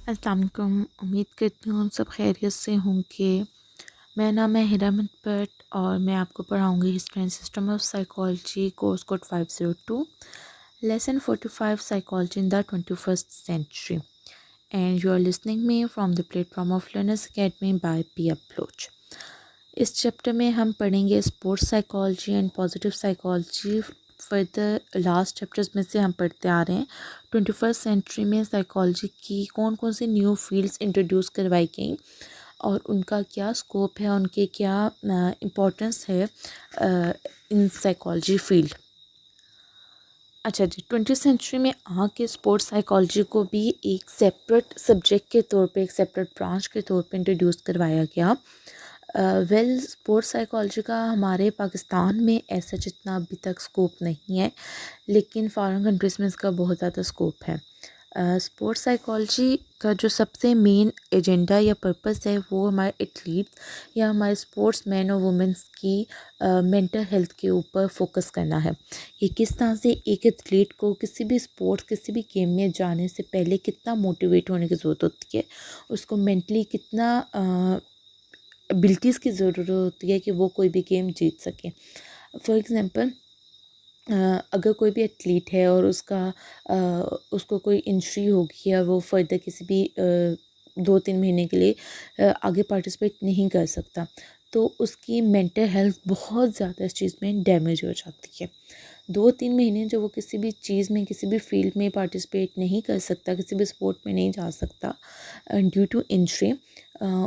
अस्सलाम वालेकुम। उम्मीद करती हूँ सब खैरियत से होंगे। मेरा नाम है हिरामत भट्ट और मैं आपको पढ़ाऊँगी history and system of psychology course code 502 lesson 45 psychology in the 21st century and you are listening me from the platform of learners academy by P approach. इस चैप्टर में हम पढ़ेंगे sports psychology and positive psychology. Further last chapters में से हम पढ़ते आ रहे हैं 21st सेंचुरी में साइकोलॉजी की कौन कौन सी न्यू फील्ड्स इंट्रोड्यूस करवाई गई और उनका क्या स्कोप है, उनके क्या इम्पोर्टेंस है इन साइकोलॉजी फील्ड। अच्छा जी, 20th सेंचुरी में आके स्पोर्ट्स साइकोलॉजी को भी एक सेपरेट सब्जेक्ट के तौर पे, एक सेपरेट ब्रांच के तौर पे इंट्रोड्यूस करवाया गया। स्पोर्ट्स साइकोलॉजी का हमारे पाकिस्तान में ऐसा जितना अभी तक स्कोप नहीं है, लेकिन फॉरेन कंट्रीज़ में इसका बहुत ज़्यादा स्कोप है। स्पोर्ट्स साइकोलॉजी का जो सबसे मेन एजेंडा या पर्पस है वो हमारे एथलीट्स या हमारे स्पोर्ट्स मैन और वुमेंस की मेंटल हेल्थ के ऊपर फोकस करना है। ये किस तरह से एक एथलीट को किसी भी स्पोर्ट्स, किसी भी गेम में जाने से पहले कितना मोटिवेट होने की ज़रूरत होती है, उसको मेंटली कितना एबिलिटीज़ की ज़रूरत होती है कि वो कोई भी गेम जीत सके। फॉर एग्ज़ाम्पल, अगर कोई भी एथलीट है और उसको कोई इंजरी हो गई है और वो फर्दर किसी भी 2-3 महीने के लिए आगे पार्टिसिपेट नहीं कर सकता, तो उसकी मेंटल हेल्थ बहुत ज़्यादा इस चीज़ में डैमेज हो जाती है। 2-3 महीने जो वो किसी भी चीज़ में, किसी भी फील्ड में पार्टिसिपेट नहीं कर सकता, किसी भी स्पोर्ट में नहीं जा सकता ड्यू टू इंजरी,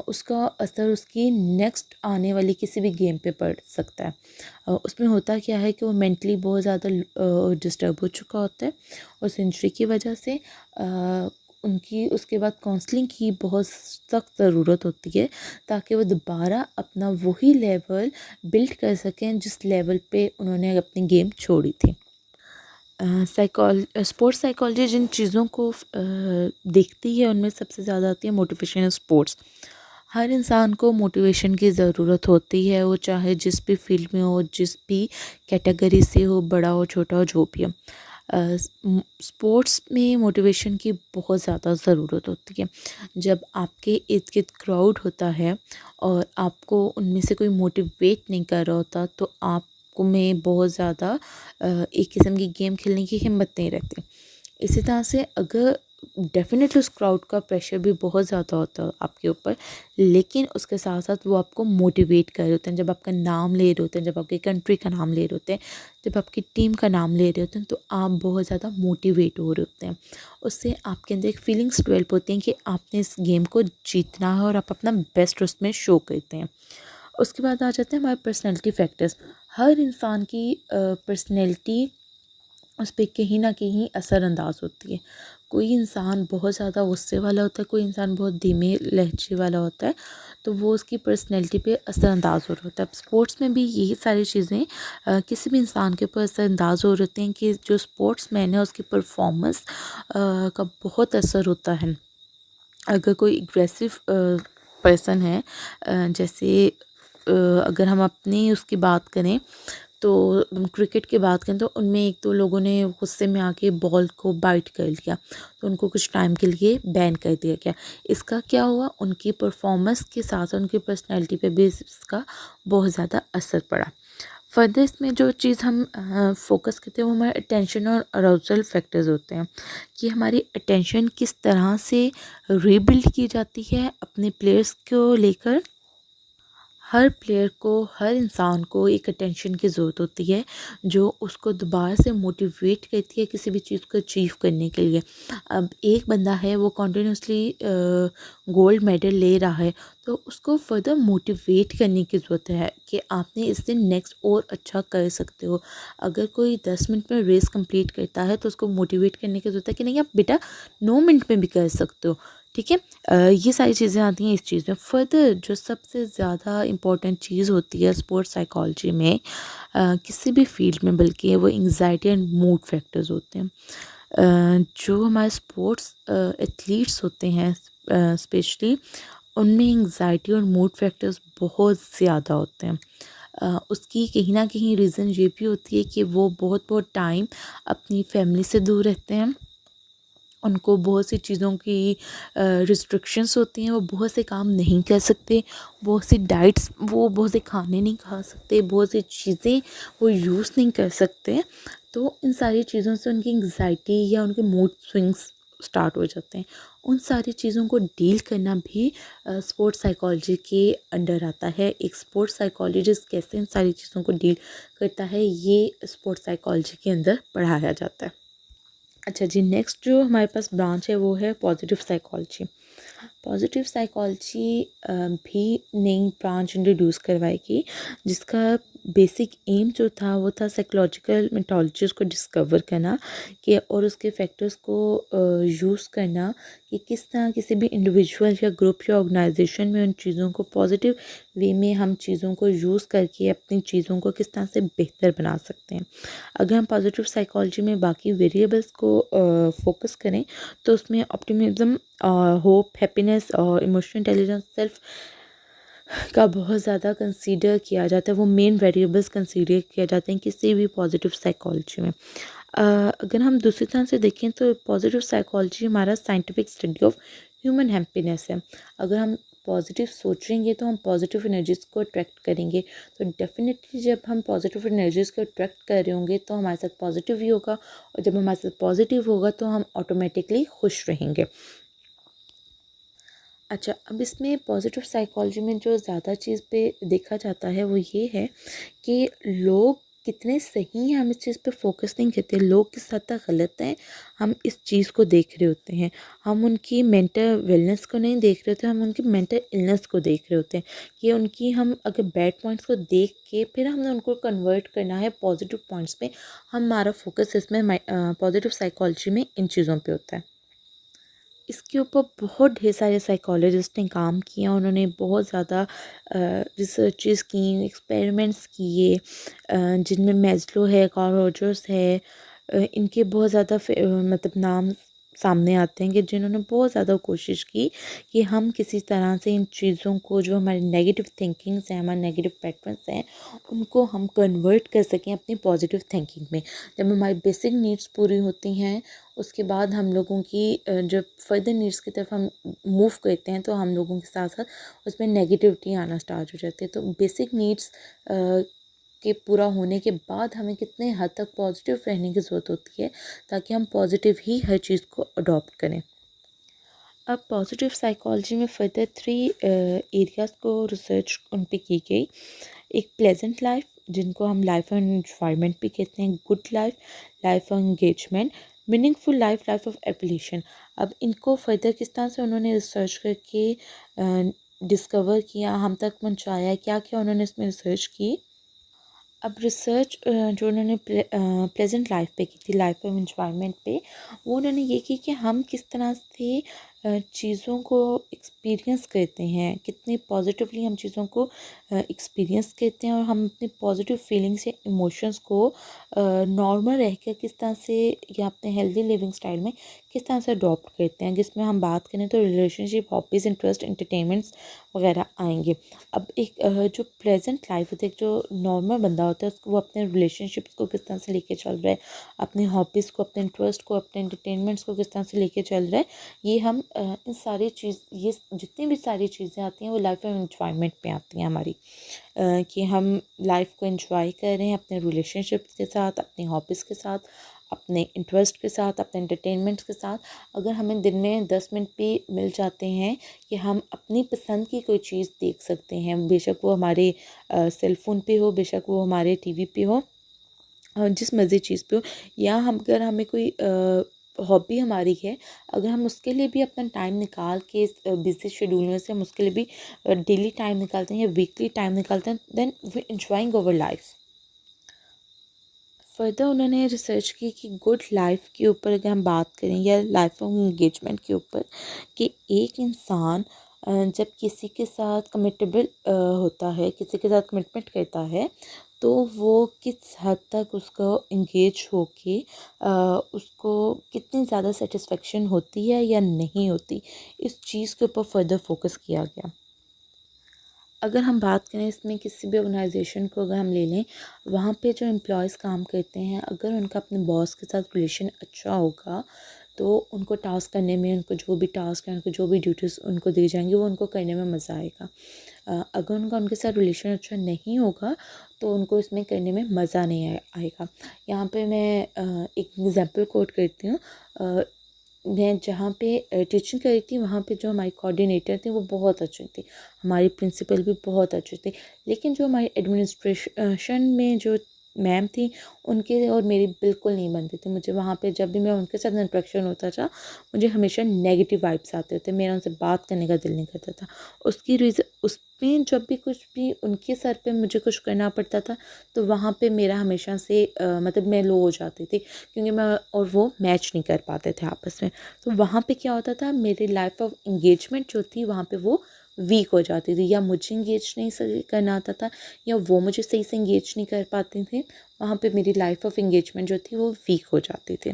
उसका असर उसकी नेक्स्ट आने वाली किसी भी गेम पे पड़ सकता है। उसमें होता क्या है कि वो मेंटली बहुत ज़्यादा डिस्टर्ब हो चुका होता है। उस इंजरी की वजह से उनकी उसके बाद काउंसलिंग की बहुत सख्त ज़रूरत होती है ताकि वो दोबारा अपना वही लेवल बिल्ड कर सकें जिस लेवल पे उन्होंने अपनी गेम छोड़ी थी। स्पोर्ट्स साइकोलॉजी जिन चीज़ों को देखती है उनमें सबसे ज़्यादा आती है मोटिवेशन स्पोर्ट्स। हर इंसान को मोटिवेशन की ज़रूरत होती है, वो चाहे जिस भी फील्ड में हो, जिस भी कैटेगरी से हो, बड़ा हो छोटा हो, जो भी हो। स्पोर्ट्स में मोटिवेशन की बहुत ज़्यादा ज़रूरत होती है। जब आपके इर्द गिर्द क्राउड होता है और आपको उनमें से कोई मोटिवेट नहीं कर रहा होता, तो आपको में बहुत ज़्यादा एक किस्म की गेम खेलने की हिम्मत नहीं रहती। इसी तरह से अगर डेफिनेटली उस क्राउड का प्रेशर भी बहुत ज़्यादा होता है आपके ऊपर, लेकिन उसके साथ साथ वो आपको मोटिवेट कर रहे होते हैं। जब आपका नाम ले रहे होते हैं, जब आपकी कंट्री का नाम ले रहे होते हैं, जब आपकी टीम का नाम ले रहे होते हैं, तो आप बहुत ज़्यादा मोटिवेट हो रहे होते हैं। उससे आपके अंदर एक फीलिंग्स डेवलप होती हैं कि आपने इस गेम को जीतना है और आप अपना बेस्ट उसमें शो करते हैं। उसके बाद आ जाते हैं हमारे पर्सनैलिटी फैक्टर्स। हर इंसान की पर्सनैलिटी उस पर कहीं ना कहीं असरअंदाज होती है। कोई इंसान बहुत ज़्यादा गुस्से वाला होता है, कोई इंसान बहुत धीमे लहजे वाला होता है, तो वो उसकी पर्सनैलिटी पे असरअंदाज हो रहा होता है। अब स्पोर्ट्स में भी यही सारी चीज़ें किसी भी इंसान के ऊपर असरअंदाज हो रही हैं कि जो स्पोर्ट्स मैन है उसकी परफॉर्मेंस का बहुत असर होता है। अगर कोई एग्रेसिव पर्सन है, जैसे अगर हम अपनी उसकी बात करें तो क्रिकेट की बात करें तो उनमें 1-2 लोगों ने गुस्से में आके बॉल को बाइट कर लिया, तो उनको कुछ टाइम के लिए बैन कर दिया गया। इसका क्या हुआ, उनकी परफॉर्मेंस के साथ उनकी पर्सनैलिटी पे भी इसका बहुत ज़्यादा असर पड़ा। फर्दर इसमें जो चीज़ हम फोकस करते हैं वो हमारे अटेंशन और अराउजल फैक्टर्स होते हैं कि हमारी अटेंशन किस तरह से रीबिल्ड की जाती है अपने प्लेयर्स को लेकर। हर प्लेयर को, हर इंसान को एक अटेंशन की ज़रूरत होती है जो उसको दोबारा से मोटिवेट करती है किसी भी चीज़ को अचीव करने के लिए। अब एक बंदा है वो कॉन्टीन्यूसली गोल्ड मेडल ले रहा है, तो उसको फर्दर मोटिवेट करने की ज़रूरत है कि आपने इस दिन नेक्स्ट और अच्छा कर सकते हो। अगर कोई 10 मिनट में रेस कंप्लीट करता है तो उसको मोटिवेट करने की ज़रूरत है कि नहीं, आप बेटा 9 मिनट में भी कर सकते हो। ठीक है, ये सारी चीज़ें आती हैं इस चीज़ में। फर्दर जो सबसे ज़्यादा इम्पॉर्टेंट चीज़ होती है स्पोर्ट्स साइकोलॉजी में, किसी भी फील्ड में, बल्कि वो एंग्जाइटी एंड मूड फैक्टर्स होते हैं। जो हमारे स्पोर्ट्स एथलीट्स होते हैं स्पेशली, उनमें एंग्जाइटी और मूड फैक्टर्स बहुत ज़्यादा होते हैं। उसकी कहीं ना कहीं रीज़न ये भी होती है कि वो बहुत बहुत टाइम अपनी फैमिली से दूर रहते हैं उनको बहुत सी चीज़ों की रिस्ट्रिक्शंस होती हैं, वो बहुत से काम नहीं कर सकते, बहुत सी डाइट्स, वो बहुत से खाने नहीं खा सकते, बहुत सी चीज़ें वो यूज़ नहीं कर सकते। तो इन सारी चीज़ों से उनकी एंग्जाइटी या उनके मूड स्विंग्स स्टार्ट हो जाते हैं। उन सारी चीज़ों को डील करना भी स्पोर्ट्स साइकोलॉजी के अंडर आता है। एक स्पोर्ट्स साइकोलॉजिस्ट कैसे इन सारी चीज़ों को डील करता है, ये स्पोर्ट्स साइकोलॉजी के अंदर पढ़ाया जाता है। अच्छा जी, नेक्स्ट जो हमारे पास ब्रांच है वो है पॉजिटिव साइकोलॉजी। पॉजिटिव साइकोलॉजी भी नई ब्रांच इंट्रोड्यूस करवाएगी, जिसका बेसिक एम जो था वो था साइकोलॉजिकल मेथोडोलॉजीज को डिस्कवर करना कि और उसके फैक्टर्स को यूज़ करना कि किस तरह किसी भी इंडिविजुअल या ग्रुप या ऑर्गेनाइजेशन में उन चीज़ों को पॉजिटिव वे में हम चीज़ों को यूज़ करके अपनी चीज़ों को किस तरह से बेहतर बना सकते हैं। अगर हम पॉजिटिव साइकोलॉजी में बाकी वेरिएबल्स को फोकस करें तो उसमें ऑप्टिमिज्म, होप, हैप्पीनेस और इमोशनल इंटेलिजेंस, सेल्फ का बहुत ज़्यादा कंसीडर किया जाता है। वो मेन वेरिएबल्स कंसीडर किया जाते हैं किसी भी पॉजिटिव साइकोलॉजी में। अगर हम दूसरी तरह से देखें तो पॉजिटिव साइकोलॉजी हमारा scientific study of human happiness है। अगर हम पॉजिटिव सोचेंगे तो हम पॉजिटिव एनर्जीज़ को अट्रैक्ट करेंगे। तो डेफिनेटली जब हम पॉजिटिव एनर्जीज़ को अट्रैक्ट कर रहे होंगे तो हमारे साथ पॉजिटिव ही होगा, और जब हमारे साथ पॉजिटिव होगा तो हम ऑटोमेटिकली खुश रहेंगे। अच्छा, अब इसमें पॉजिटिव साइकोलॉजी में जो ज़्यादा चीज़ पे देखा जाता है वो ये है कि लोग कितने सही हैं, हम इस चीज़ पे फोकस नहीं करते। लोग किस हद तक गलत हैं, हम इस चीज़ को देख रहे होते हैं। हम उनकी मेंटल वेलनेस को नहीं देख रहे होते, हम उनकी मेंटल इलनेस को देख रहे होते हैं कि उनकी हम अगर बैड पॉइंट्स को देख के फिर हमने उनको कन्वर्ट करना है पॉजिटिव पॉइंट्स पे। हमारा फोकस इसमें पॉजिटिव साइकोलॉजी में इन चीज़ों पे होता है। इसके ऊपर बहुत ढेर सारे साइकोलॉजिस्ट ने काम किया। उन्होंने बहुत ज़्यादा रिसर्चेस की, एक्सपेरिमेंट्स किए, जिनमें मैस्लो है, कार्ल रॉजर्स है, इनके बहुत ज़्यादा मतलब नाम सामने आते हैं कि जिन्होंने बहुत ज़्यादा कोशिश की कि हम किसी तरह से इन चीज़ों को, जो हमारी नेगेटिव थिंकिंग्स हैं, हमारे नेगेटिव पैटर्न्स हैं, उनको हम कन्वर्ट कर सकें अपनी पॉजिटिव थिंकिंग में। जब हमारी बेसिक नीड्स पूरी होती हैं उसके बाद हम लोगों की जब फर्दर नीड्स की तरफ हम मूव करते हैं तो हम लोगों के साथ साथ उसमें नेगेटिविटी आना स्टार्ट हो जाती है। तो बेसिक नीड्स के पूरा होने के बाद हमें कितने हद तक पॉजिटिव रहने की ज़रूरत होती है ताकि हम पॉजिटिव ही हर चीज़ को अडॉप्ट करें। अब पॉजिटिव साइकोलॉजी में फर्दर 3 एरियाज़ को रिसर्च उन पे की गई। एक प्लेजेंट लाइफ, जिनको हम लाइफ ऑफ एन्जॉयमेंट भी कहते हैं, good life, life of engagement, meaningful life, life of evolution. अब इनको फर्दर किस तरह से उन्होंने रिसर्च करके डिस्कवर किया, हम तक पहुँचाया, क्या क्या उन्होंने इसमें रिसर्च की। अब रिसर्च जो उन्होंने प्लेजेंट लाइफ पे की थी, लाइफ ऑफ एन्जॉयमेंट पे, वो उन्होंने ये की कि हम किस तरह से चीज़ों को एक्सपीरियंस करते हैं, कितने पॉजिटिवली हम चीज़ों को एक्सपीरियंस करते हैं, और हम अपने पॉजिटिव फीलिंग्स या इमोशंस को नॉर्मल रह कर किस तरह से या अपने हेल्दी लिविंग स्टाइल में किस तरह से अडॉप्ट करते हैं। जिसमें हम बात करें तो रिलेशनशिप, हॉबीज़, इंटरेस्ट, एंटरटेनमेंट्स वगैरह आएंगे। अब एक जो प्रेजेंट लाइफ होती है, एक जो नॉर्मल बंदा होता है, उसको वो अपने रिलेशनशिप्स को किस तरह से लेके चल रहा है, अपने हॉबीज़ को, अपने इंटरेस्ट को, अपने एंटरटेनमेंट्स को किस तरह से लेके चल रहा है, ये हम इन सारी चीज़, ये जितनी भी सारी चीज़ें आती हैं वो लाइफ ऑफ एन्जॉयमेंट पे आती हैं हमारी। कि हम लाइफ को एंजॉय कर रहे हैं अपने रिलेशनशिप्स के साथ, अपनी हॉबीज़ के साथ, अपने इंटरेस्ट के साथ, अपने एंटरटेनमेंट्स के साथ। अगर हमें दिन में 10 मिनट भी मिल जाते हैं कि हम अपनी पसंद की कोई चीज़ देख सकते हैं, बेशक वो हमारे सेल फ़ोन पे हो, बेशक वो हमारे टीवी पे हो, जिस मर्ज़ी चीज़ पे हो, या हम अगर हमें कोई हॉबी हमारी है, अगर हम उसके लिए भी अपना टाइम निकाल के इस बिज़ी शेड्यूल में से हम उसके लिए भी डेली टाइम निकालते हैं या वीकली टाइम निकालते हैं, then we enjoying our life. Further उन्होंने रिसर्च की कि गुड लाइफ के ऊपर अगर हम बात करें, या लाइफ ऑफ एंगेजमेंट के ऊपर, कि एक इंसान जब किसी के साथ कमिटेबल होता है, किसी के साथ कमिटमेंट करता है, तो वो किस हद तक उसको इंगेज होके उसको कितनी ज़्यादा सेटिस्फेक्शन होती है या नहीं होती, इस चीज़ के ऊपर फर्दर फोकस किया गया। अगर हम बात करें इसमें किसी भी ऑर्गेनाइजेशन को अगर हम ले लें, वहाँ पे जो एम्प्लॉयज़ काम करते हैं, अगर उनका अपने बॉस के साथ रिलेशन अच्छा होगा, तो उनको टास्क करने में, उनको जो भी टास्क है, उनको जो भी ड्यूटीज़ उनको दी जाएंगी वो उनको करने में मज़ा आएगा। अगर उनका उनके साथ रिलेशन अच्छा नहीं होगा तो उनको इसमें करने में मज़ा नहीं आएगा। यहाँ पे मैं एक एग्ज़ाम्पल कोट करती हूँ। मैं जहाँ पे टीचिंग कर रही थी वहाँ पे जो हमारी कोऑर्डिनेटर थी वो बहुत अच्छी थी, हमारी प्रिंसिपल भी बहुत अच्छी थी। लेकिन जो हमारी एडमिनिस्ट्रेशन में जो मैम थी उनके और मेरी बिल्कुल नहीं बनती थी। मुझे वहाँ पे जब भी मैं उनके साथ इंटरेक्शन होता था मुझे हमेशा नेगेटिव वाइब्स आते थे, मेरा उनसे बात करने का दिल नहीं करता था। उसकी रीज़न उसमें जब भी कुछ भी उनके सर पे मुझे कुछ करना पड़ता था तो वहाँ पे मेरा हमेशा से मतलब मैं लो हो जाती थी, क्योंकि मैं और वो मैच नहीं कर पाते थे आपस में। तो वहाँ पे क्या होता था, मेरी लाइफ ऑफ इंगेजमेंट जो थी वहाँ पे वो वीक हो जाती थी, या मुझे इंगेज नहीं सही करना आता था या वो मुझे सही से इंगेज नहीं कर पाते थे। वहाँ पे मेरी लाइफ ऑफ इंगेजमेंट जो थी वो वीक हो जाती थी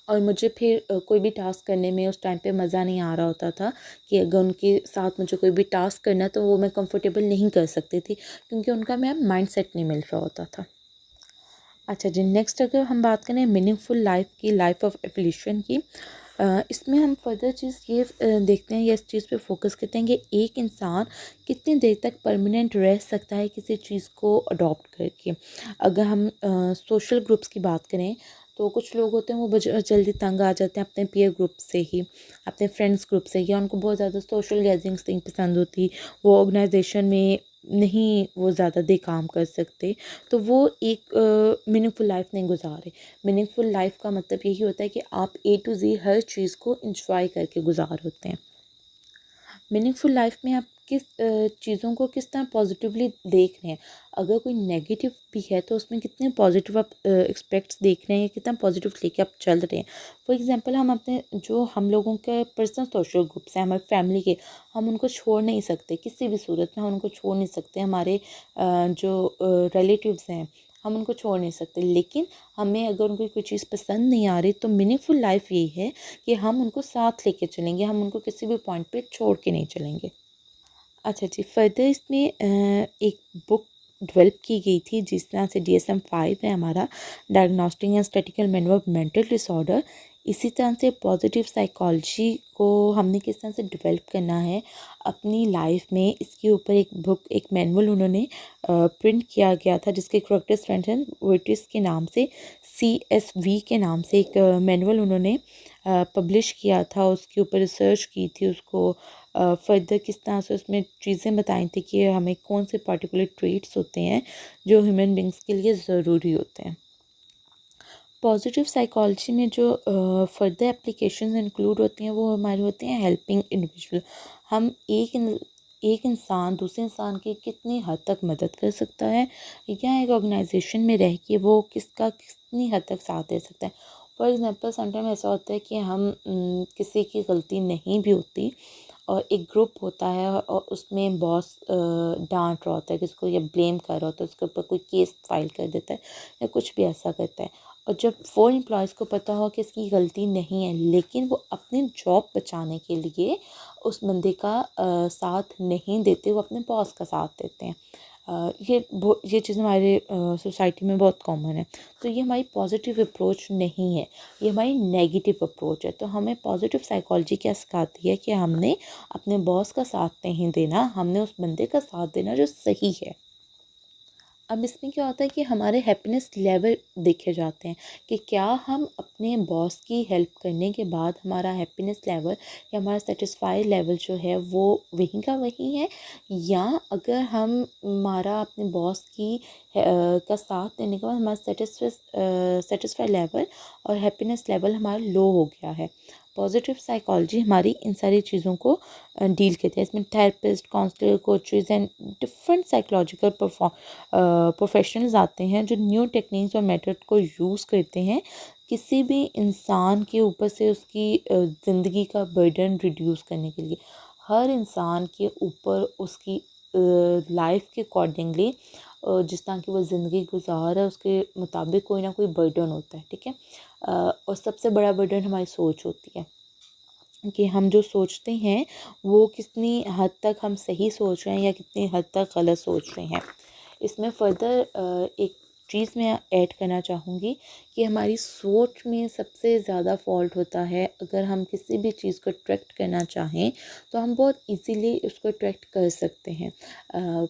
और मुझे फिर कोई भी टास्क करने में उस टाइम पे मज़ा नहीं आ रहा होता था कि अगर उनके साथ मुझे कोई भी टास्क करना तो वो मैं कंफर्टेबल नहीं कर सकती थी, क्योंकि उनका मैं माइंड सेट नहीं मिल रहा होता था। अच्छा जी, नेक्स्ट अगर हम बात करें मीनिंगफुल लाइफ की, लाइफ ऑफ एवोल्यूशन की, इसमें हम फर्दर चीज़ ये देखते हैं या इस चीज़ पे फोकस करते हैं कि एक इंसान कितनी देर तक परमानेंट रह सकता है किसी चीज़ को अडॉप्ट करके। अगर हम सोशल ग्रुप्स की बात करें तो कुछ लोग होते हैं वो जल्दी तंग आ जाते हैं अपने पीयर ग्रुप से ही, अपने फ्रेंड्स ग्रुप से, या उनको बहुत ज़्यादा सोशल गैदरिंग्स नहीं पसंद होती, वो ऑर्गेनाइजेशन में नहीं वो ज़्यादा देर काम कर सकते, तो वो एक मीनिंगफुल लाइफ नहीं गुजारे। मीनिंगफुल लाइफ का मतलब यही होता है कि आप ए टू ज़ी हर चीज़ को इंजॉय करके गुजार होते हैं। मीनिंगफुल लाइफ में आप किस चीज़ों को किस तरह पॉजिटिवली देख रहे हैं। अगर कोई नेगेटिव भी है तो उसमें कितने पॉजिटिव आप एक्सपेक्ट्स देख रहे हैं, कितना पॉजिटिव लेके आप चल रहे हैं। फॉर एग्जांपल हम अपने जो हम लोगों के पर्सनल सोशल ग्रुप्स हैं हमारे फैमिली के, हम उनको छोड़ नहीं सकते, किसी भी सूरत में हम उनको छोड़ नहीं सकते। हमारे जो रिलेटिव्स हैं हम उनको छोड़ नहीं सकते, लेकिन हमें अगर उनको कोई चीज़ पसंद नहीं आ रही तो मीनिंगफुल लाइफ यही है कि हम उनको साथ लेके चलेंगे, हम उनको किसी भी पॉइंट पे छोड़ के नहीं चलेंगे। अच्छा जी, फर्दर इसमें एक बुक डेवलप की गई थी जिस तरह से DSM-5 है हमारा, diagnostic and statistical manual of mental disorder. इसी तरह से पॉजिटिव साइकोलॉजी को हमने किस तरह से डेवलप करना है अपनी लाइफ में, इसके ऊपर एक बुक, एक मैनुअल उन्होंने प्रिंट किया गया था जिसके करेक्टर स्ट्रेंथ एंड वर्टिस के नाम से, CSV के नाम से एक मैनुअल उन्होंने पब्लिश किया था। उसके ऊपर रिसर्च की थी, उसको फर्दर किस तरह से उसमें चीज़ें बताई थी कि हमें कौन से पर्टिकुलर ट्रेट्स होते हैं जो ह्यूमन बींग्स के लिए ज़रूरी होते हैं। पॉजिटिव साइकोलॉजी में जो फर्दर एप्लीकेशंस इंक्लूड होती हैं वो हमारी होती हैं हेल्पिंग इंडिविजुअल। हम एक इंसान दूसरे इंसान की कितनी हद तक मदद कर सकता है, या एक ऑर्गेनाइजेशन में रह के वो किसका कितनी हद तक साथ दे सकता है। फॉर एग्ज़ाम्पल समटाइम ऐसा होता है कि हम किसी की गलती नहीं भी होती और एक ग्रुप होता है और उसमें बॉस डांट रहा होता है किसको या ब्लेम कर रहा होता है, उसके ऊपर कोई केस फाइल कर देता है या कुछ भी ऐसा करता है। और जब 4 एम्प्लॉयज़ को पता हो कि इसकी गलती नहीं है, लेकिन वो अपनी जॉब बचाने के लिए उस बंदे का साथ नहीं देते, वो अपने बॉस का साथ देते हैं। ये चीज़ हमारे सोसाइटी में बहुत कॉमन है। तो ये हमारी पॉजिटिव अप्रोच नहीं है, ये हमारी नेगेटिव अप्रोच है। तो हमें पॉजिटिव साइकोलॉजी क्या सिखाती है कि हमने अपने बॉस का साथ नहीं देना, हमने उस बंदे का साथ देना जो सही है। अब इसमें क्या होता है कि हमारे हैप्पीनेस लेवल देखे जाते हैं कि क्या हम अपने बॉस की हेल्प करने के बाद हमारा हैप्पीनेस लेवल या हमारा सेटिस्फाई लेवल जो है वो वहीं का वहीं है, या अगर हम हमारा अपने बॉस की का साथ देने के बाद हमारा सेटिस्फाई लेवल और हैप्पीनेस लेवल हमारा लो हो गया है। पॉजिटिव साइकोलॉजी हमारी इन सारी चीज़ों को डील करती है। इसमें therapist, counsellor, coaches and different psychological professionals आते हैं जो न्यू टेक्निक्स और मेथड को यूज़ करते हैं किसी भी इंसान के ऊपर से उसकी ज़िंदगी का बर्डन रिड्यूस करने के लिए। हर इंसान के ऊपर उसकी लाइफ के अकॉर्डिंगली जिस तरह की वो ज़िंदगी गुजार रहा है उसके मुताबिक कोई ना कोई बर्डन होता है, ठीक है। और सबसे बड़ा बर्डन हमारी सोच होती है कि हम जो सोचते हैं वो कितनी हद तक हम सही सोच रहे हैं या कितनी हद तक गलत सोच रहे हैं। इसमें फर्दर एक चीज़ मैं ऐड करना चाहूँगी कि हमारी सोच में सबसे ज़्यादा फॉल्ट होता है। अगर हम किसी भी चीज़ को अट्रैक्ट करना चाहें तो हम बहुत इजीली उसको अट्रैक्ट कर सकते हैं।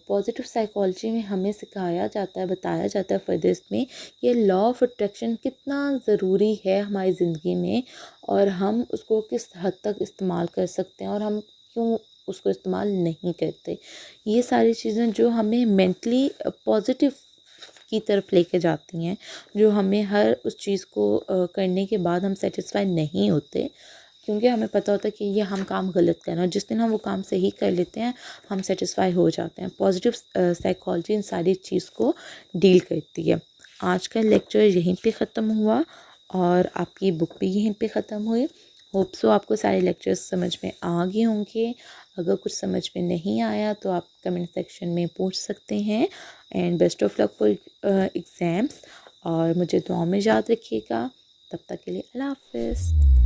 पॉजिटिव साइकोलॉजी में हमें सिखाया जाता है, बताया जाता है फर्दर इसमें, ये लॉ ऑफ अट्रैक्शन कितना ज़रूरी है हमारी ज़िंदगी में और हम उसको किस हद तक इस्तेमाल कर सकते हैं और हम क्यों उसको इस्तेमाल नहीं करते। ये सारी चीज़ें जो हमें मेंटली पॉजिटिव की तरफ लेके जाती हैं, जो हमें हर उस चीज़ को करने के बाद हम सेटिस्फाई नहीं होते, क्योंकि हमें पता होता है कि ये हम काम गलत कर रहे हैं और जिस दिन हम वो काम सही कर लेते हैं हम सेटिस्फाई हो जाते हैं। पॉजिटिव साइकोलॉजी इन सारी चीज़ को डील करती है। आज का लेक्चर यहीं पे ख़त्म हुआ और आपकी बुक भी यहीं पे ख़त्म हुई। होप सो आपको सारे लेक्चर्स समझ में आ गए होंगे। अगर कुछ समझ में नहीं आया तो आप कमेंट सेक्शन में पूछ सकते हैं। And best of luck for exams और मुझे दुआ में याद रखिएगा। तब तक के लिए अल्लाह हाफ़िज़।